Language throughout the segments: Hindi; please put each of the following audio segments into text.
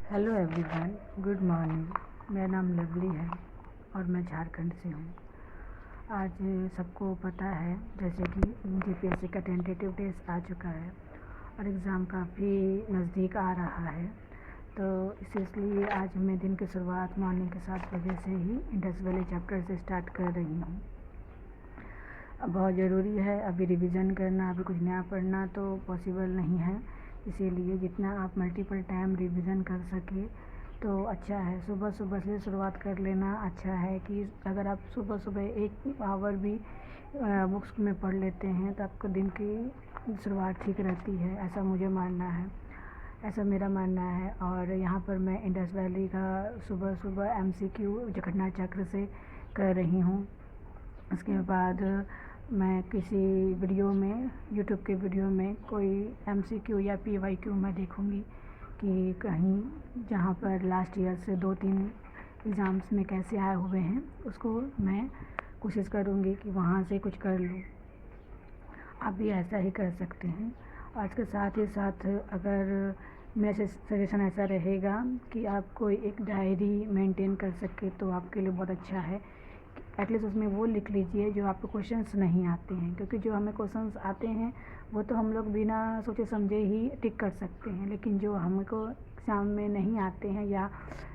Hello everyone, good morning. मेरा नाम लवली है और मैं झारखंड से हूँ। आज सबको पता है जैसे कि जीपीएससी का टेंटेटिव टेस्ट आ चुका है और एग्ज़ाम काफ़ी नज़दीक आ रहा है। तो इसलिए आज मैं दिन की शुरुआत मॉर्निंग के 7 बजे से ही इंडस वैली चैप्टर से स्टार्ट कर रही हूँ। अब बहुत ज़रूरी है अभी रिवीजन करना, अभी कुछ नया पढ़ना तो पॉसिबल नहीं है। इसीलिए जितना आप मल्टीपल टाइम रिवीजन कर सके तो अच्छा है। सुबह सुबह से शुरुआत कर लेना अच्छा है कि अगर आप सुबह सुबह 1 आवर भी बुक्स में पढ़ लेते हैं तो आपको दिन की शुरुआत ठीक रहती है, ऐसा मुझे मानना है, ऐसा मेरा मानना है। और यहाँ पर मैं इंडस वैली का सुबह सुबह MCQ घटना चक्र से कर रही हूँ। उसके बाद मैं किसी वीडियो में, यूट्यूब के वीडियो में कोई MCQ या PYQ मैं देखूँगी कि कहीं जहाँ पर लास्ट ईयर से 2-3 एग्ज़ाम्स में कैसे आए हुए हैं उसको मैं कोशिश करूँगी कि वहाँ से कुछ कर लूँ। आप भी ऐसा ही कर सकते हैं। और इसके साथ ही साथ अगर मेरा सजेशन ऐसा रहेगा कि आप कोई एक डायरी मेंटेन कर सके तो आपके लिए बहुत अच्छा है। एटलीस्ट उसमें वो लिख लीजिए जो आपको क्वेश्चंस नहीं आते हैं, क्योंकि जो हमें क्वेश्चंस आते हैं वो तो हम लोग बिना सोचे समझे ही टिक कर सकते हैं, लेकिन जो हमको एग्ज़ाम में नहीं आते हैं या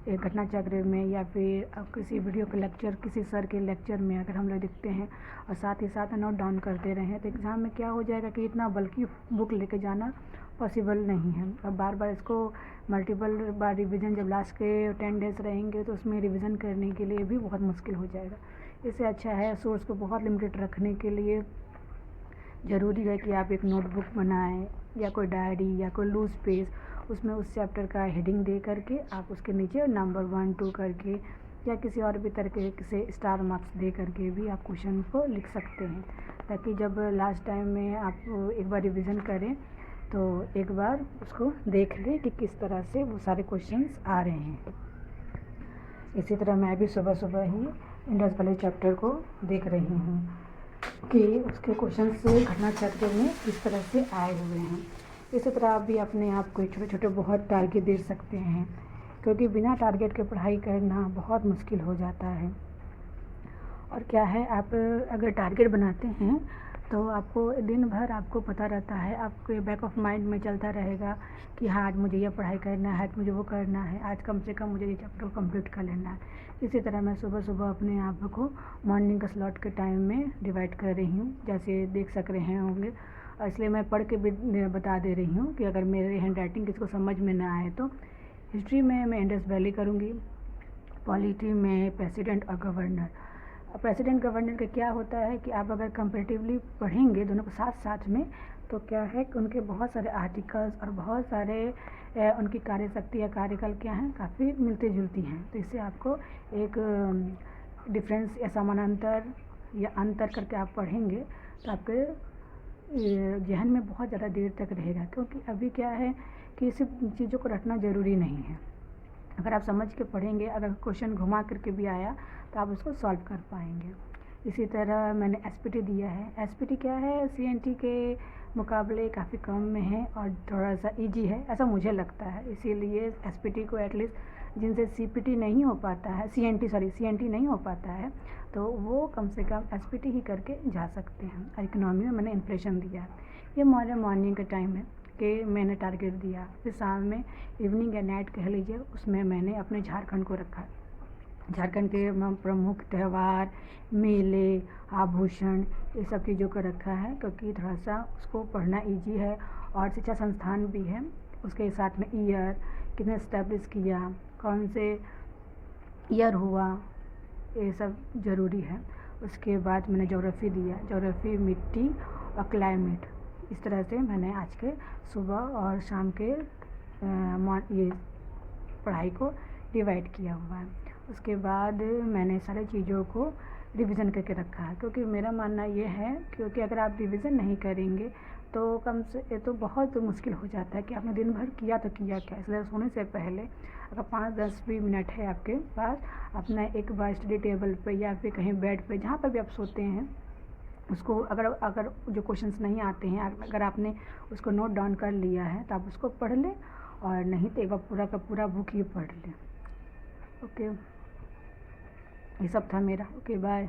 घटना चक्र में या फिर किसी वीडियो के लेक्चर, किसी सर के लेक्चर में अगर हम लोग दिखते हैं और साथ ही साथ नोट डाउन करते रहें तो एग्ज़ाम में क्या हो जाएगा कि इतना बल्कि बुक लेके जाना पॉसिबल नहीं है। और बार बार इसको मल्टीपल बार रिवीजन जब लास्ट के 10 डेज़ रहेंगे तो उसमें रिवीजन करने के लिए भी बहुत मुश्किल हो जाएगा। इससे अच्छा है सोर्स को बहुत लिमिटेड रखने के लिए ज़रूरी है कि आप एक नोटबुक बनाएं या कोई डायरी या कोई लूज़ पेज, उसमें उस चैप्टर का हेडिंग दे करके आप उसके नीचे नंबर 1, 2 करके या किसी और भी तरीके से स्टार मार्क्स दे करके भी आप क्वेश्चन को लिख सकते हैं, ताकि जब लास्ट टाइम में आप एक बार रिवीजन करें तो एक बार उसको देख लें कि किस तरह से वो सारे क्वेश्चंस आ रहे हैं। इसी तरह मैं भी सुबह सुबह ही इंडस वैली चैप्टर को देख रही हूँ कि उसके क्वेश्चंस घटना चक्र में किस तरह से आए हुए हैं। इसी तरह आप भी अपने आप को छोटे छोटे बहुत टारगेट दे सकते हैं, क्योंकि बिना टारगेट के पढ़ाई करना बहुत मुश्किल हो जाता है। और क्या है, आप अगर टारगेट बनाते हैं तो आपको दिन भर आपको पता रहता है, आपके बैक ऑफ माइंड में चलता रहेगा कि हाँ आज मुझे ये पढ़ाई करना है, आज मुझे वो करना है, आज कम से कम मुझे ये चैप्टर कंप्लीट कर लेना है। इसी तरह मैं सुबह सुबह अपने आप को मॉर्निंग का स्लॉट के टाइम में डिवाइड कर रही हूँ, जैसे देख सक रहे होंगे। इसलिए मैं पढ़ के भी बता दे रही हूँ कि अगर मेरे हैंड राइटिंग किसको समझ में ना आए तो हिस्ट्री में मैं इंडस वैली करूँगी, पॉलिटी में प्रेसिडेंट और गवर्नर। प्रेसिडेंट गवर्नर का क्या होता है कि आप अगर कंपेरेटिवली पढ़ेंगे दोनों को साथ साथ में तो क्या है कि उनके बहुत सारे आर्टिकल्स और बहुत सारे उनकी कार्यशक्ति या कार्यकाल क्या हैं, काफ़ी मिलती जुलती हैं। तो इससे आपको एक डिफरेंस या समानांतर या अंतर करके आप पढ़ेंगे तो आपके जहन में बहुत ज़्यादा देर तक रहेगा, क्योंकि अभी क्या है कि सिर्फ चीज़ों को रटना ज़रूरी नहीं है। अगर आप समझ के पढ़ेंगे, अगर क्वेश्चन घुमा करके भी आया तो आप उसको सॉल्व कर पाएंगे। इसी तरह मैंने SPT दिया है। SPT क्या है, CNT के मुकाबले काफ़ी कम में है और थोड़ा सा इजी है, ऐसा मुझे लगता है। इसीलिए SPT को एटलीस्ट जिनसे CPT नहीं हो पाता है, CNT नहीं हो पाता है, तो वो कम से कम SPT ही करके जा सकते हैं। और इकोनॉमी में मैंने इन्फ्लेशन दिया है। ये हमारे मॉर्निंग का टाइम है कि मैंने टारगेट दिया, फिर शाम में इवनिंग या नाइट कह लीजिए, उसमें मैंने अपने झारखंड को रखा। झारखंड के प्रमुख त्यौहार, मेले, आभूषण, ये सब चीज़ों को रखा है, क्योंकि थोड़ा सा उसको पढ़ना इजी है और शिक्षा संस्थान भी है। उसके साथ में ईयर कितने इस्टेब्लिश किया, कौन से ईयर हुआ, ये सब ज़रूरी है। उसके बाद मैंने ज्योग्राफी दिया, ज्योग्राफी, मिट्टी और क्लाइमेट। इस तरह से मैंने आज के सुबह और शाम के ये पढ़ाई को डिवाइड किया हुआ है। उसके बाद मैंने सारी चीज़ों को रिवीजन करके रखा है, क्योंकि मेरा मानना ये है क्योंकि अगर आप रिवीजन नहीं करेंगे तो तो बहुत मुश्किल हो जाता है कि आपने दिन भर किया तो किया क्या। इसलिए सोने से पहले अगर 5-10 मिनट है आपके पास, अपना एक बार स्टडी टेबल पे या फिर कहीं बेड पे, जहाँ पर भी आप सोते हैं, उसको अगर जो क्वेश्चंस नहीं आते हैं, अगर आपने उसको नोट डाउन कर लिया है तो आप उसको पढ़ लें और नहीं तो एक बार पूरा का पूरा बुक ही पढ़ लें। ओके, ये सब था मेरा। Okay, bye.